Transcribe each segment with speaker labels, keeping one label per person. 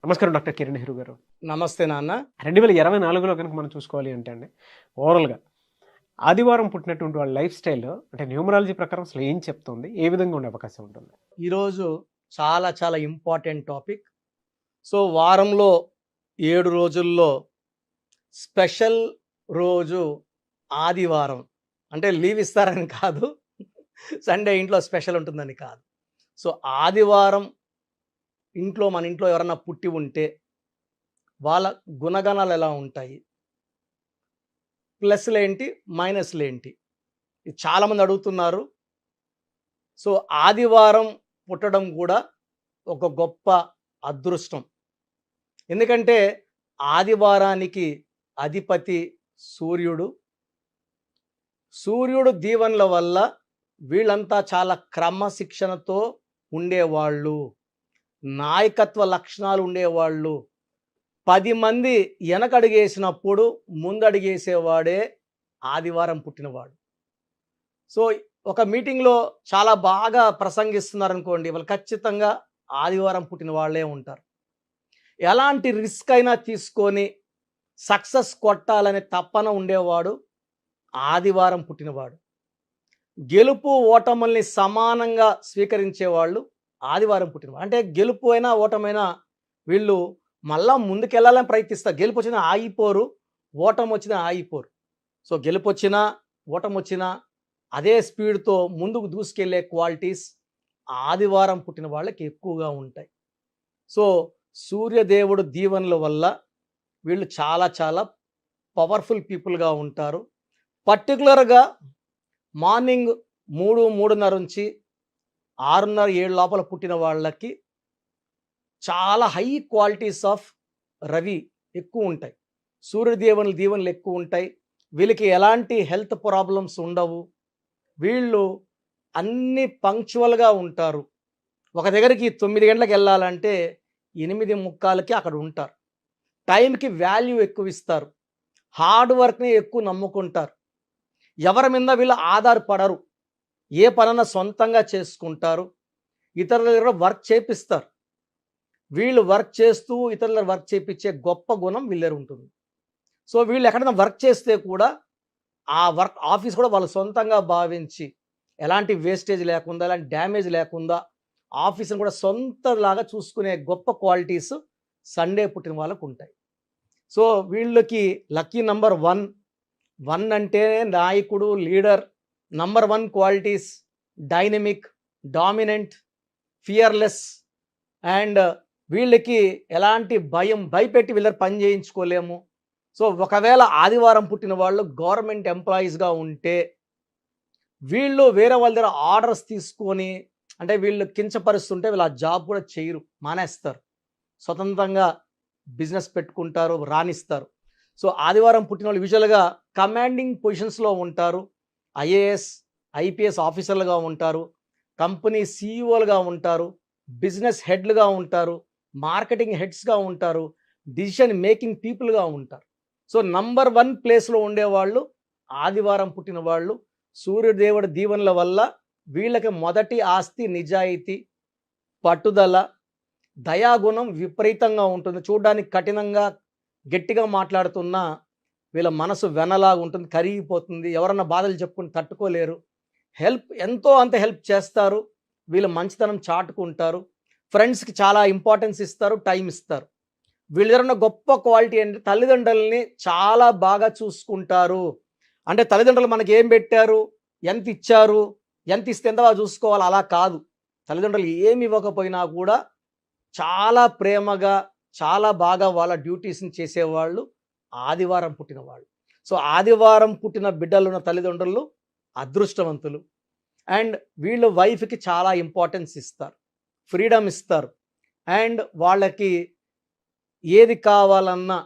Speaker 1: నమస్కారం డాక్టర్ కిరణ్ నెహ్రూ గారు.
Speaker 2: నమస్తే నాన్న.
Speaker 1: 2024లో కనుక మనం చూసుకోవాలి అంటే అండి, ఓవరాల్‌గా ఆదివారం పుట్టినటువంటి వాళ్ళ లైఫ్ స్టైల్ అంటే న్యూమరాలజీ ప్రకారం అసలు ఏం చెప్తుంది? ఏ విధంగా ఉండే అవకాశం ఉంటుంది?
Speaker 2: ఈరోజు చాలా చాలా ఇంపార్టెంట్ టాపిక్. సో, వారంలో 7 రోజుల్లో స్పెషల్ రోజు ఆదివారం. అంటే లీవ్ ఇస్తారని కాదు. సండే ఇంట్లో స్పెషల్ ఉంటుందని కాదు. సో, ఆదివారం మన ఇంట్లో ఎవరన్నా పుట్టి ఉంటే వాళ్ళ గుణగణాలు ఎలా ఉంటాయి? ప్లస్‌లేంటి? మైనస్‌లేంటి? ఇది చాలామంది అడుగుతున్నారు. సో, ఆదివారం పుట్టడం కూడా ఒక గొప్ప అదృష్టం. ఎందుకంటే ఆదివారానికి అధిపతి సూర్యుడు. సూర్యుడు దీవెనల వల్ల వీళ్ళంతా చాలా క్రమశిక్షణతో ఉండేవాళ్ళు. నాయకత్వ లక్షణాలు ఉండేవాళ్ళు. 10 మంది వెనకడుగేసినప్పుడు ముందడుగేసేవాడే ఆదివారం పుట్టినవాడు. సో, ఒక మీటింగ్‌లో చాలా బాగా ప్రసంగిస్తున్నారనుకోండి, వాళ్ళు ఖచ్చితంగా ఆదివారం పుట్టిన వాళ్ళే ఉంటారు. ఎలాంటి రిస్క్ అయినా తీసుకొని సక్సెస్ కొట్టాలనే తపన ఉండేవాడు ఆదివారం పుట్టినవాడు. గెలుపు ఓటముల్ని సమానంగా స్వీకరించేవాళ్ళు ఆదివారం పుట్టినవాడు. అంటే గెలుపు అయినా ఓటమైనా వీళ్ళు మళ్ళా ముందుకెళ్ళాలని ప్రయత్నిస్తారు. గెలుపు వచ్చినా ఆగిపోరు, ఓటమి వచ్చినా ఆగిపోరు. సో, గెలుపు వచ్చినా ఓటమొచ్చినా అదే స్పీడ్తో ముందుకు దూసుకెళ్లే క్వాలిటీస్ ఆదివారం పుట్టిన వాళ్ళకి ఎక్కువగా ఉంటాయి. సో, సూర్యదేవుడు దీవెనల వల్ల వీళ్ళు చాలా చాలా పవర్ఫుల్ పీపుల్గా ఉంటారు. పర్టికులర్గా మార్నింగ్ 3:30 నుంచి 6:30, 7 లోపల పుట్టిన వాళ్ళకి చాలా హై క్వాలిటీస్ ఆఫ్ రవి ఎక్కువ ఉంటాయి. సూర్యదేవుని దీవెనలు ఎక్కువ ఉంటాయి. వీళ్ళకి ఎలాంటి హెల్త్ ప్రాబ్లమ్స్ ఉండవు. వీళ్ళు అన్ని పంక్చువల్గా ఉంటారు. ఒక దగ్గరికి 9 గంటలకు వెళ్ళాలంటే 8:45కి అక్కడ ఉంటారు. టైంకి వాల్యూ ఎక్కువ ఇస్తారు. హార్డ్ వర్క్ని ఎక్కువ నమ్ముకుంటారు. ఎవరి మీద వీళ్ళు ఆధారపడరు. ఏ పనన్నా సొంతంగా చేసుకుంటారు. ఇతరుల దగ్గర వర్క్ చేపిస్తారు. వీళ్ళు వర్క్ చేస్తూ ఇతరుల వర్క్ చేపించే గొప్ప గుణం వీళ్ళ దగ్గర ఉంటుంది. సో, వీళ్ళు ఎక్కడైనా వర్క్ చేస్తే కూడా ఆ వర్క్ ఆఫీస్ కూడా వాళ్ళు సొంతంగా భావించి ఎలాంటి వేస్టేజ్ లేకుండా, ఎలాంటి డ్యామేజ్ లేకుండా ఆఫీస్ని కూడా సొంతలాగా చూసుకునే గొప్ప క్వాలిటీస్ సండే పుట్టిన వాళ్ళకు ఉంటాయి. సో, వీళ్ళకి లక్కీ నంబర్ 1 అంటే నాయకుడు, leader. Number 1 qualities dynamic, dominant, fearless. And వీళ్ళకి ఎలాంటి భయపెట్టి వీళ్ళ పని చేయించుకోలేము. సో, ఒకవేళ ఆదివారం పుట్టిన వాళ్ళు గవర్నమెంట్ ఎంప్లాయీస్గా ఉంటే వీళ్ళు వేరే వాళ్ళ దగ్గర ఆర్డర్స్ తీసుకొని, అంటే వీళ్ళు కించపరుస్తుంటే వీళ్ళు ఆ జాబ్ కూడా చేయరు, మానేస్తారు. స్వతంత్రంగా బిజినెస్ పెట్టుకుంటారు, రాణిస్తారు. సో, ఆదివారం పుట్టిన వాళ్ళు యూజువల్గా కమాండింగ్ పొజిషన్స్లో ఉంటారు. ఐఏఎస్, ఐపీఎస్ ఆఫీసర్లుగా ఉంటారు. కంపెనీ సీఈఓలుగా ఉంటారు. బిజినెస్ హెడ్లుగా ఉంటారు. మార్కెటింగ్ హెడ్స్గా ఉంటారు. డిసిషన్ మేకింగ్ పీపుల్గా ఉంటారు. సో, నంబర్ 1 ప్లేస్లో ఉండేవాళ్ళు ఆదివారం పుట్టిన వాళ్ళు. సూర్యదేవుడి దీవెనల వల్ల వీళ్ళకి మొదటి ఆస్తి నిజాయితీ, పట్టుదల, దయాగుణం విపరీతంగా ఉంటుంది. చూడడానికి కఠినంగా గట్టిగా మాట్లాడుతున్నా వీళ్ళ మనసు వెనలాగా ఉంటుంది, కరిగిపోతుంది. ఎవరన్నా బాధలు చెప్పుకుని తట్టుకోలేరు. ఎంతో అంత హెల్ప్ చేస్తారు. వీళ్ళు మంచితనం చాటుకుంటారు. ఫ్రెండ్స్కి చాలా ఇంపార్టెన్స్ ఇస్తారు, టైం ఇస్తారు. వీళ్ళ దగ్గర ఉన్న గొప్ప క్వాలిటీ అంటే తల్లిదండ్రులని చాలా బాగా చూసుకుంటారు. అంటే తల్లిదండ్రులు మనకి ఏం పెట్టారు, ఎంత ఇచ్చారు, ఎంత ఇస్తే ఎంత బాగా చూసుకోవాలి అలా కాదు. తల్లిదండ్రులు ఏమి ఇవ్వకపోయినా కూడా చాలా ప్రేమగా, చాలా బాగా వాళ్ళ డ్యూటీస్ని చేసేవాళ్ళు ఆదివారం పుట్టిన వాళ్ళు. సో, ఆదివారం పుట్టిన బిడ్డలు ఉన్న తల్లిదండ్రులు అదృష్టవంతులు. అండ్ వీళ్ళు వైఫ్కి చాలా ఇంపార్టెన్స్ ఇస్తారు, ఫ్రీడమ్ ఇస్తారు. అండ్ వాళ్ళకి ఏది కావాలన్నా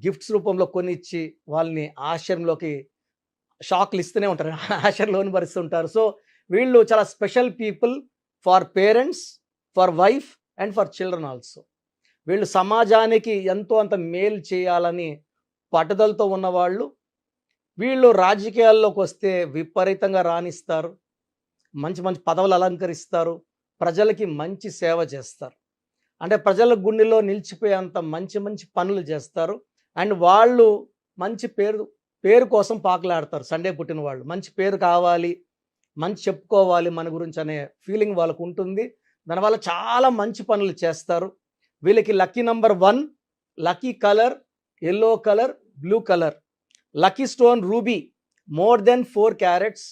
Speaker 2: గిఫ్ట్స్ రూపంలో కొనిచ్చి వాళ్ళని ఆశ్చర్యంలోకి షాక్లు ఇస్తూనే ఉంటారు, ఆశ్చర్యంలోని భరిస్తుంటారు. సో, వీళ్ళు చాలా special people for parents, for wife and for children also. వీళ్ళు సమాజానికి ఎంతో అంత మేలు చేయాలని పట్టుదలతో ఉన్నవాళ్ళు. వీళ్ళు రాజకీయాల్లోకి వస్తే విపరీతంగా రాణిస్తారు. మంచి మంచి పదవులు అలంకరిస్తారు. ప్రజలకి మంచి సేవ చేస్తారు. అంటే ప్రజల గుండెలో నిలిచిపోయేంత మంచి మంచి పనులు చేస్తారు. అండ్ వాళ్ళు మంచి పేరు కోసం పాకులాడతారు. సండే పుట్టిన వాళ్ళు మంచి పేరు కావాలి, మంచి చెప్పుకోవాలి మన గురించి అనే ఫీలింగ్ వాళ్ళకు ఉంటుంది. దానివల్ల చాలా మంచి పనులు చేస్తారు. వీళ్ళకి lucky number 1, lucky colour yellow colour, blue colour, lucky stone ruby more than 4 carats,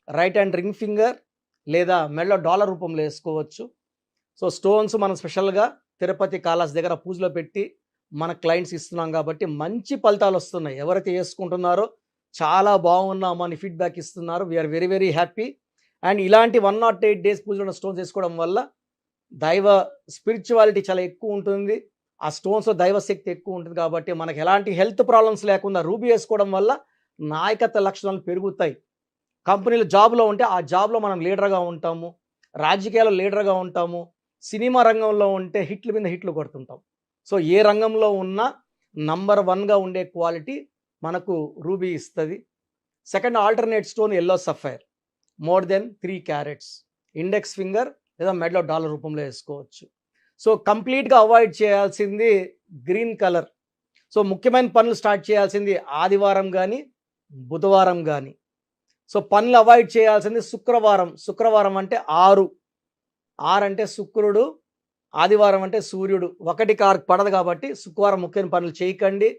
Speaker 2: right hand ring finger లేదా మెడలో డాలర్ రూపంలో వేసుకోవచ్చు. సో స్టోన్స్ మనం స్పెషల్గా తిరుపతి కాళహస్తి దగ్గర పూజలో పెట్టి మన క్లయింట్స్ ఇస్తున్నాం కాబట్టి మంచి ఫలితాలు వస్తున్నాయి. ఎవరైతే వేసుకుంటున్నారో చాలా బాగున్నామని ఫీడ్బ్యాక్ ఇస్తున్నారు. We are very very happy. And ఇలాంటి 108 డేస్ పూజలో ఉన్న స్టోన్స్ వేసుకోవడం వల్ల దైవ స్పిరిచువాలిటీ చాలా ఎక్కువ ఉంటుంది. ఆ స్టోన్స్లో దైవ శక్తి ఎక్కువ ఉంటుంది కాబట్టి మనకి ఎలాంటి హెల్త్ ప్రాబ్లమ్స్ లేకుండా రూబీ వేసుకోవడం వల్ల నాయకత్వ లక్షణాలు పెరుగుతాయి. కంపెనీలో జాబ్లో ఉంటే ఆ జాబ్లో మనం లీడర్గా ఉంటాము, రాజకీయాల్లో లీడర్గా ఉంటాము, సినిమా రంగంలో ఉంటే హిట్ల మీద హిట్లు కొడుతుంటాం. సో ఏ రంగంలో ఉన్నా నంబర్ 1గా ఉండే క్వాలిటీ మనకు రూబీ ఇస్తుంది. Second alternate stone yellow sapphire more than 3 carats, index finger లేదా మెడలో డాలర్ రూపంలో వేసుకోవచ్చు. సో కంప్లీట్గా అవాయిడ్ చేయాల్సింది గ్రీన్ కలర్. సో ముఖ్యమైన పనులు స్టార్ట్ చేయాల్సింది ఆదివారం కానీ బుధవారం కానీ. సో పనులు అవాయిడ్ చేయాల్సింది శుక్రవారం అంటే 6 అంటే శుక్రుడు, ఆదివారం అంటే సూర్యుడు, 1 కారు పడదు కాబట్టి శుక్రవారం ముఖ్యమైన పనులు చేయకండి.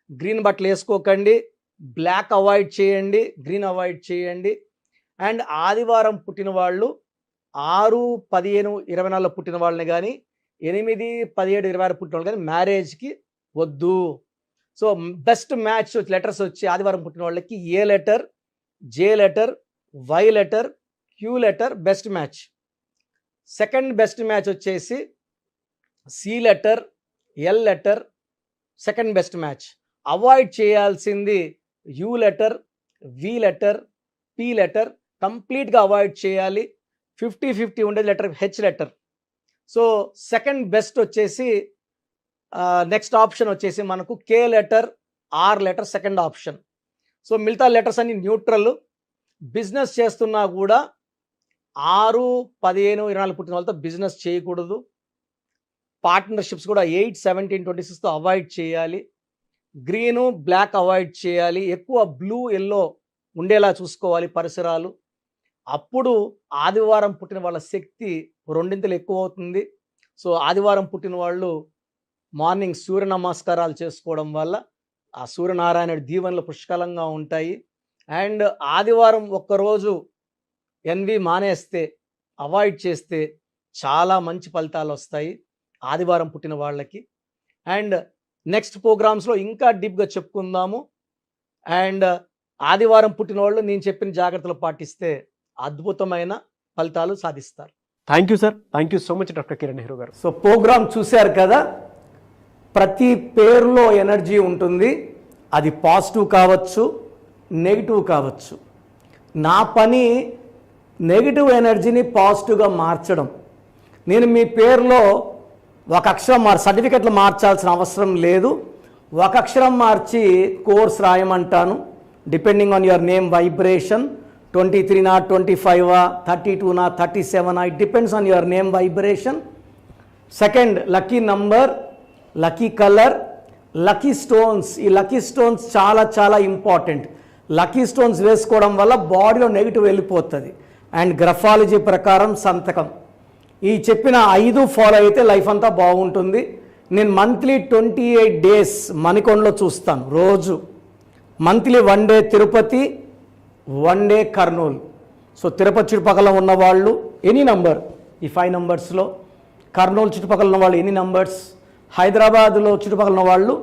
Speaker 2: గ్రీన్ బట్టలు వేసుకోకండి, బ్లాక్ అవాయిడ్ చేయండి, గ్రీన్ అవాయిడ్ చేయండి. అండ్ ఆదివారం పుట్టిన వాళ్ళు 6, 15, 24 పుట్టిన వాళ్ళని కానీ 8, 17, 26 పుట్టిన వాళ్ళు కానీ మ్యారేజ్కి వద్దు. సో బెస్ట్ మ్యాచ్ లెటర్స్ వచ్చి ఆదివారం పుట్టిన వాళ్ళకి A letter, J letter, Y letter, Q letter best match. Second best match వచ్చేసి C letter, L letter second best match. Avoid చేయాల్సింది U letter, V letter, P letter కంప్లీట్గా avoid చేయాలి. 50-50 ఉండేది letter H letter. So second best వచ్చేసి next option వచ్చేసి మనకు K letter, R letter second option. So మిగతా letters అన్ని neutral. Business చేస్తున్నా కూడా 6, 15, 24 పుట్టిన వాళ్ళతో బిజినెస్ చేయకూడదు. పార్ట్నర్షిప్స్ కూడా 8, 17, 26తో అవాయిడ్ చేయాలి. గ్రీను, బ్లాక్ అవాయిడ్ చేయాలి. ఎక్కువ బ్లూ, ఎల్లో ఉండేలా చూసుకోవాలి పరిసరాలు. అప్పుడు ఆదివారం పుట్టిన వాళ్ళ శక్తి 2 ఎక్కువ అవుతుంది. సో ఆదివారం పుట్టిన వాళ్ళు మార్నింగ్ సూర్య నమస్కారాలు చేసుకోవడం వల్ల ఆ సూర్యనారాయణుడి దీవెనలు పుష్కలంగా ఉంటాయి. అండ్ ఆదివారం ఒక్కరోజు ఎన్వి మానేస్తే, అవాయిడ్ చేస్తే చాలా మంచి ఫలితాలు వస్తాయి ఆదివారం పుట్టిన వాళ్ళకి. అండ్ నెక్స్ట్ ప్రోగ్రామ్స్లో ఇంకా డీప్గా చెప్పుకుందాము. అండ్ ఆదివారం పుట్టిన వాళ్ళు నేను చెప్పిన జాగ్రత్తలు పాటిస్తే అద్భుతమైన ఫలితాలు సాధిస్తారు.
Speaker 1: Thank you sir, thank you so much doctor Kiran Nehru garu.
Speaker 2: So programme చూశారు కదా, ప్రతి పేరులో ఎనర్జీ ఉంటుంది. అది పాజిటివ్ కావచ్చు, నెగిటివ్ కావచ్చు. నా పని నెగిటివ్ ఎనర్జీని పాజిటివ్గా మార్చడం. నేను మీ పేరులో ఒక అక్షరం సర్టిఫికెట్లు మార్చాల్సిన అవసరం లేదు. ఒక అక్షరం మార్చి కోర్స్ రాయమంటాను. Depending on your name vibration 23 25 32 37 it depends on your name vibration. Second lucky number, lucky colour, lucky stones. ఈ లక్కీ స్టోన్స్ చాలా చాలా ఇంపార్టెంట్. లక్కీ స్టోన్స్ వేసుకోవడం వల్ల బాడీలో నెగిటివ్ వెళ్ళిపోతుంది. అండ్ గ్రఫాలజీ ప్రకారం సంతకం. ఈ చెప్పిన 5 ఫాలో అయితే లైఫ్ అంతా బాగుంటుంది. నేను మంత్లీ 28 డేస్ మణికొండలో చూస్తాను రోజు. Monthly 1 day Tirupati, 1 day Kurnool. So Tirupati చుట్టుపక్కల ఉన్న వాళ్ళు ఎనీ నంబర్, ఈ 5 నంబర్స్లో, కర్నూలు చుట్టుపక్కల ఉన్న వాళ్ళు ఎనీ నంబర్స్, హైదరాబాద్లో చుట్టుపక్కల ఉన్న వాళ్ళు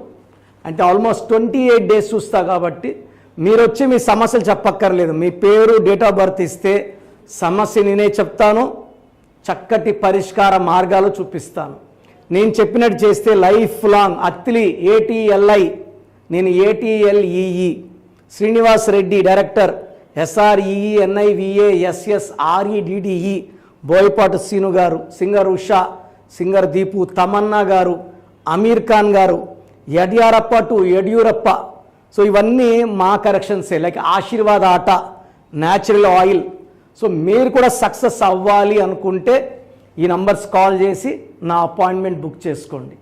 Speaker 2: అంటే ఆల్మోస్ట్ 28 డేస్ చూస్తా. కాబట్టి మీరు వచ్చి మీ సమస్యలు చెప్పక్కర్లేదు. మీ పేరు, డేట్ ఆఫ్ బర్త్ ఇస్తే సమస్య నేనే చెప్తాను, చక్కటి పరిష్కార మార్గాలు చూపిస్తాను. నేను చెప్పినట్టు చేస్తే లైఫ్ లాంగ్. అత్తిలి ATLI, నేను ATLEE, Srinivas Reddy director, SREENIVASSREDDE, Boyapati Seenu గారు, సింగర్ ఉషా, సింగర్ దీపు, తమన్నా గారు, అమీర్ ఖాన్ గారు, యడ్యారప్ప టు యడ్యూరప్ప. సో ఇవన్నీ మా కరెక్షన్సే. లైక్ ఆశీర్వాద్ ఆట, న్యాచురల్ ఆయిల్. సో మీరు కూడా సక్సెస్ అవ్వాలి అనుకుంటే ఈ నంబర్స్ కాల్ చేసి నా అపాయింట్మెంట్ బుక్ చేసుకోండి.